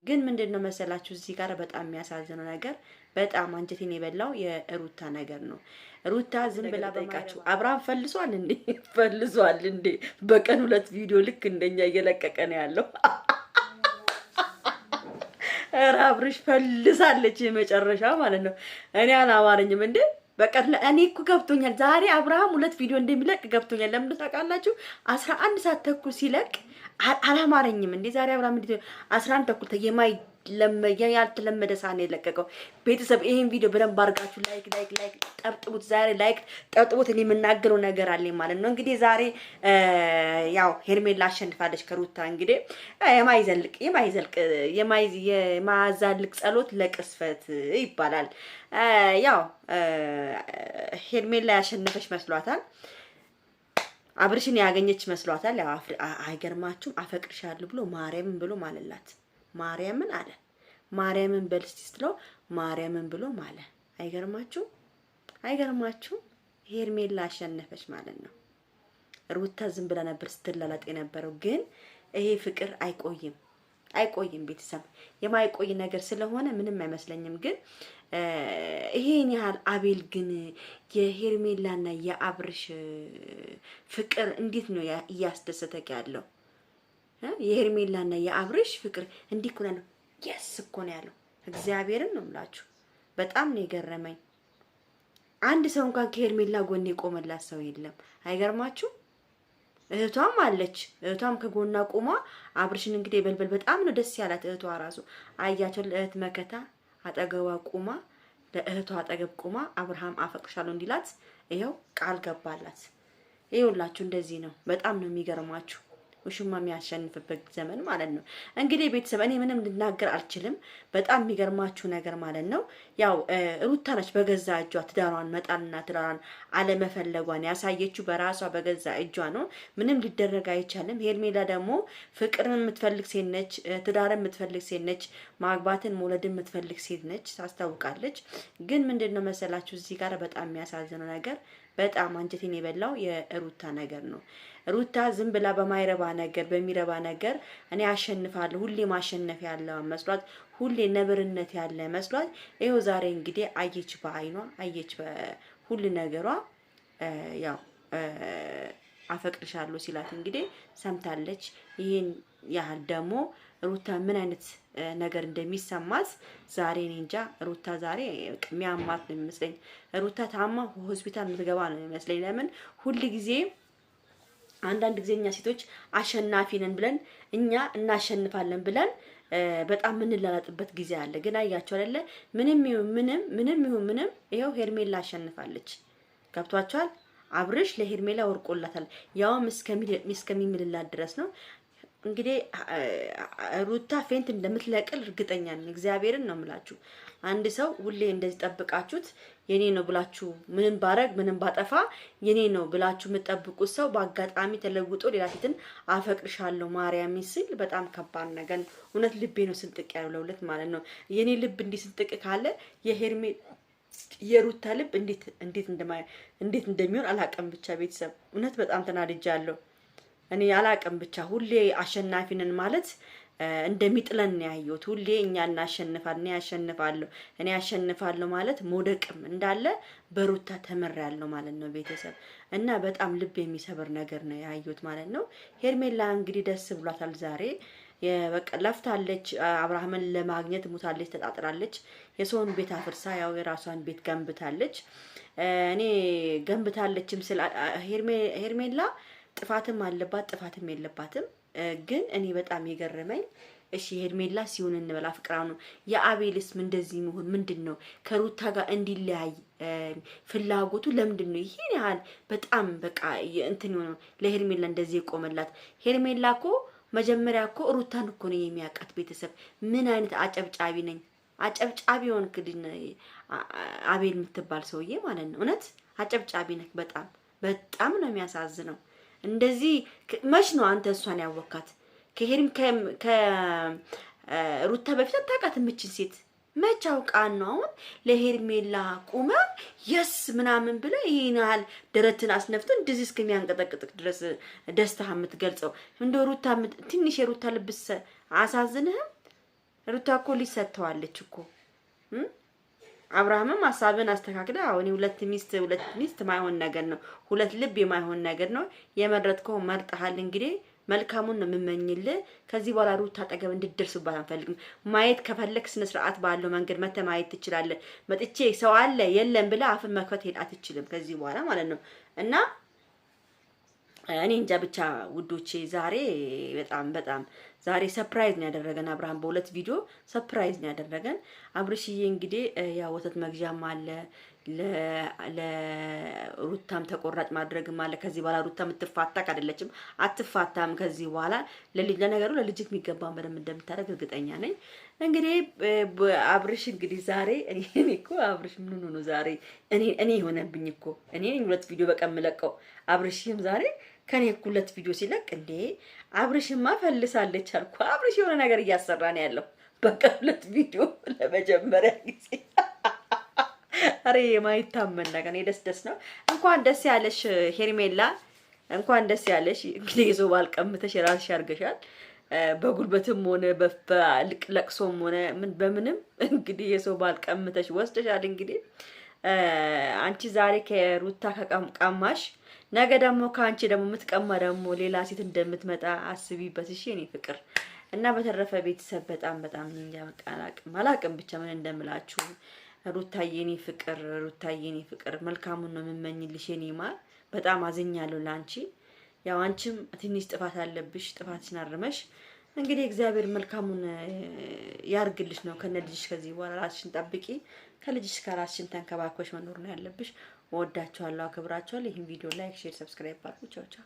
ግን ምንድነው መሰላችሁ እዚህ ጋር በጣም የሚያሳዝነው ነገር በጣም አንጀቴን የበላው የሩታ ነገር ነው። ሩታ ዝም ብላ በማይረባ አብርሃም ፈልሷል እንዴ? ፈልሷል እንዴ? በቀን 2 ቪዲዮ ልክ እንደኛ እየለቀቀ ነው ያለው። ኧረ አብርሽ ፈልሳለች የመጨረሻ ማለት ነው። እኔ አላማረኝም እንዴ በቀን እኔ እኮ ገብቶኛል። ዛሬ አብርሃም 2 ቪዲዮ እንደሚለቅ ገብቶኛል። ለምን ታውቃላችሁ? 11 ሰዓት ተኩል ሲለቅ አላማረኝም እንዴ ዛሬ አብርሃም እንዴ 11 ተኩል ያልተለመደ ሰዓት ነው የለቀቀው። ቤተሰብ ይሄን ቪዲዮ በደንብ አድርጋችሁ ላይክ ጠብጥቡት። ዛሬ ላይክ ጠብጥቡት። እኔ የምናገረው ነገር አለኝ ማለት ነው። እንግዲህ ዛሬ ያው ሄርሜላ አሸንፋለች ከሩታ። እንግዲህ የማያዛልቅ ጸሎት ለቅስፈት ይባላል። ያው ሄርሜላ ያሸነፈች መስሏታል። አብርሽን ያገኘች መስሏታል። ያው አይገርማችሁም? አፈቅርሻለሁ ብሎ ማርያምን ብሎ ማለላት። ማርያምን አለ። ማርያምን በልስቲ ስትለው ማርያምን ብሎ ማለ። አይገርማችሁም? አይገርማችሁም? ሄርሜላ አሸነፈች ማለት ነው። ሩታ ዝም ብላ ነበር ስትላላጥ የነበረው። ግን ይሄ ፍቅር አይቆይም ቤተሰብ። የማይቆይ ነገር ስለሆነ ምንም አይመስለኝም። ግን ይሄን ያህል አቤል ግን የሄርሜላና የአብርሽ ፍቅር እንዴት ነው እያስደሰተክ ያለው? የሄርሜላና የአብርሽ ፍቅር እንዲህ እኮ ነው። የስ እኮ ነው ያለው። እግዚአብሔርን ነው የምላችሁ። በጣም ነው የገረመኝ። አንድ ሰው እንኳን ከሄርሜላ ጎን የቆመላት ሰው የለም። አይገርማችሁ? እህቷም አለች። እህቷም ከጎና ቆማ አብርሽን እንግዲህ በልበል በጣም ነው ደስ ያላት። እህቷ ራሱ አያቸው ለእህት መከታ አጠገቧ ቆማ ለእህቷ አጠገብ ቆማ አብርሃም አፈቅርሻለሁ እንዲላት ይሄው ቃል ገባላት። ይኸውላችሁ እንደዚህ ነው። በጣም ነው የሚገርማችሁ። ውሽማ የሚያሸንፍበት ዘመን ማለት ነው። እንግዲህ ቤተሰብ እኔ ምንም ልናገር አልችልም። በጣም የሚገርማችሁ ነገር ማለት ነው ያው ሩታ ነች በገዛ እጇ ትዳሯን መጣልና ትዳሯን አለመፈለጓን ያሳየችው በራሷ በገዛ እጇ ነው። ምንም ሊደረግ አይቻልም። ሄርሜላ ደግሞ ፍቅርን የምትፈልግ ሴት ነች። ትዳርን የምትፈልግ ሴት ነች። ማግባትን መውለድን የምትፈልግ ሴት ነች። ታስታውቃለች። ግን ምንድነው መሰላችሁ እዚህ ጋር በጣም የሚያሳዝነው ነገር በጣም አንጀቴን የበላው የሩታ ነገር ነው። ሩታ ዝም ብላ በማይረባ ነገር በሚረባ ነገር እኔ አሸንፋለሁ ሁሌ ማሸነፍ ያለው መስሏት ሁሌ ነብርነት ያለ መስሏት ይሄው ዛሬ እንግዲህ አየች፣ በአይኗ አየች፣ በሁሉ ነገሯ ያው አፈቅርሻለሁ ሲላት እንግዲህ ሰምታለች። ይሄን ያህል ደግሞ ሩታ ምን አይነት ነገር እንደሚሰማት ዛሬ እኔ እንጃ። ሩታ ዛሬ የሚያማት ነው የሚመስለኝ። ሩታ ታማ ሆስፒታል የምትገባ ነው የሚመስለኝ። ለምን ሁሉ ጊዜ አንዳንድ ጊዜ እኛ ሴቶች አሸናፊ ነን ብለን እኛ እናሸንፋለን ብለን በጣም ምንላላጥበት ጊዜ አለ። ግን አያችሁ አይደለ? ምንም ይሁን ይሄው ሄርሜላ አሸንፋለች። ገብቷቸዋል። አብርሽ ለሄርሜላ ወርቆላታል። ያውም እስከሚምልላት ድረስ ነው። እንግዲህ ሩታ ፌንት እንደምትለቅል እርግጠኛ ነኝ። እግዚአብሔርን ነው የምላችሁ። አንድ ሰው ሁሌ እንደዚህ ጠብቃችሁት የኔ ነው ብላችሁ ምንም ባረግ ምንም ባጠፋ የኔ ነው ብላችሁ የምትጠብቁት ሰው በአጋጣሚ ተለውጦ ሌላ ሴትን አፈቅርሻለሁ ማርያም ሲል በጣም ከባድ ነገር ነው። እውነት ልቤ ነው ስንጥቅ ያለው ለውለት ማለት ነው። የኔ ልብ እንዲህ ስንጥቅ ካለ የሩታ ልብ እንዴት እንደሚሆን አላቀም። ብቻ ቤተሰብ እውነት በጣም ተናድጃለሁ። እኔ አላቀም ብቻ ሁሌ አሸናፊነን ማለት እንደሚጥለን ነው ያየሁት። ሁሌ እኛ እናሸንፋለን፣ እኔ ያሸንፋለሁ ማለት ሞደቅም እንዳለ በሩታ ተመራለሁ ማለት ነው ቤተሰብ። እና በጣም ልብ የሚሰብር ነገር ነው ያየሁት ማለት ነው። ሄርሜላ እንግዲህ ደስ ብሏታል ዛሬ። በቃ ለፍታለች፣ አብርሃምን ለማግኘት ሙታለች፣ ተጣጥራለች። የሰውን ቤት አፍርሳ ያው የራሷን ቤት ገንብታለች። እኔ ገንብታለችም ስለ ሄርሜላ ጥፋትም አለባት ጥፋትም የለባትም። ግን እኔ በጣም የገረመኝ እሺ ሄርሜላ ሲሆን እንበላ ፍቅራ ነው የአቤልስ እንደዚህ መሆን ምንድነው? ከሩታ ጋር እንዲለያይ ፍላጎቱ ለምንድነው? ይሄን ያህል በጣም በቃ እንትን ነው ለሄርሜላ እንደዚህ የቆመላት። ሄርሜላ እኮ መጀመሪያ እኮ ሩታን እኮ ነው የሚያውቃት ቤተሰብ። ምን አይነት አጨብጫቢ ነኝ አጨብጫቢ ሆንክልኝ አቤል የምትባል ሰውዬ ማለት ነው። እውነት አጨብጫቢ ነክ በጣም ነው የሚያሳዝነው። እንደዚህ መች ነው አንተ እሷን ያወካት? ከሩታ በፊት አታውቃትም እቺን ሴት? መች አውቃን ነው አሁን ለሄርሜላ ቁመ የስ ምናምን ብለ ይሄን ያህል ደረትን አስነፍቶ እንደዚህ እስከሚያንቀጠቅጥቅ ድረስ ደስታ የምትገልጸው? እንደ ሩታ ትንሽ የሩታ ልብስ አሳዝንህም? ሩታ እኮ ልጅ ሰጥተዋለች እኮ አብርሃምም ሀሳብን አስተካክለ አሁን ሁለት ሚስት ማይሆን ነገር ነው፣ ሁለት ልብ የማይሆን ነገር ነው። የመረጥከው መርጠሃል። እንግዲህ መልካሙን ነው የምመኝልህ። ከዚህ በኋላ ሩታ አጠገብ እንድትደርስባት አንፈልግም። ማየት ከፈለክ ስነ ስርዓት ባለው መንገድ መተህ ማየት ትችላለህ። መጥቼ ሰው አለ የለም ብለህ አፍን መክፈት አትችልም ከዚህ በኋላ ማለት ነው። እና እኔ እንጃ ብቻ ውዶቼ ዛሬ በጣም ዛሬ ሰርፕራይዝ ነው ያደረገን አብርሃም በሁለት ቪዲዮ ሰርፕራይዝ ነው ያደረገን። አብርሽዬ እንግዲህ ያው ወተት መግዣም አለ ለሩታም ተቆራጭ ማድረግም አለ። ከዚህ በኋላ ሩታ የምትፋታክ አይደለችም፣ አትፋታም ከዚህ በኋላ ለነገሩ ለልጅክ የሚገባውን በደንብ እንደምታደርግ እርግጠኛ ነኝ። እንግዲህ አብርሽ እንግዲህ ዛሬ እኔ እኮ አብርሽ ምን ሆኖ ነው ዛሬ እኔ የሆነብኝ እኮ እኔ ሁለት ቪዲዮ በቀን የምለቀው አብርሽም ዛሬ ከኔ ሁለት ቪዲዮ ሲለቅ እንዴ አብርሽማ ፈልሳለች አልኩ። አብርሽ የሆነ ነገር እያሰራ ነው ያለው በቀን ሁለት ቪዲዮ ለመጀመሪያ ጊዜ። አሬ የማይታመን ነገር ደስ ነው። እንኳን ደስ ያለሽ ሄርሜላ፣ እንኳን ደስ ያለሽ። እንግዲህ የሰው ባል ቀምተሽ ራስሽ አድርገሻል። በጉልበትም ሆነ በለቅሶም ሆነ በምንም እንግዲህ የሰው ባል ቀምተሽ ወስደሻል። እንግዲህ አንቺ ዛሬ ከሩታ ከቀማሽ ነገ ደግሞ ከአንቺ ደግሞ የምትቀማ ደግሞ ሌላ ሴት እንደምትመጣ አስቢበት እሺ የኔ ፍቅር። እና በተረፈ ቤተሰብ በጣም እንጃ በቃ አላቅም ብቻ ምን እንደምላችሁ። ሩታዬ የኔ ፍቅር መልካሙን ነው የምመኝልሽ የኔ ማር። በጣም አዝኛለሁ ላንቺ። ያው አንቺም ትንሽ ጥፋት አለብሽ፣ ጥፋትሽን አርመሽ እንግዲህ እግዚአብሔር መልካሙን ያርግልሽ ነው ከነልጅሽ። ከዚህ በኋላ ራስሽን ጠብቂ፣ ከልጅሽ ጋር ራስሽን ተንከባክበሽ መኖር ነው ያለብሽ። ወዳችኋለሁ፣ አክብራችኋለሁ። ይሄን ቪዲዮ ላይክ፣ ሼር፣ ሰብስክራይብ አድርጉ። ቻው ቻው።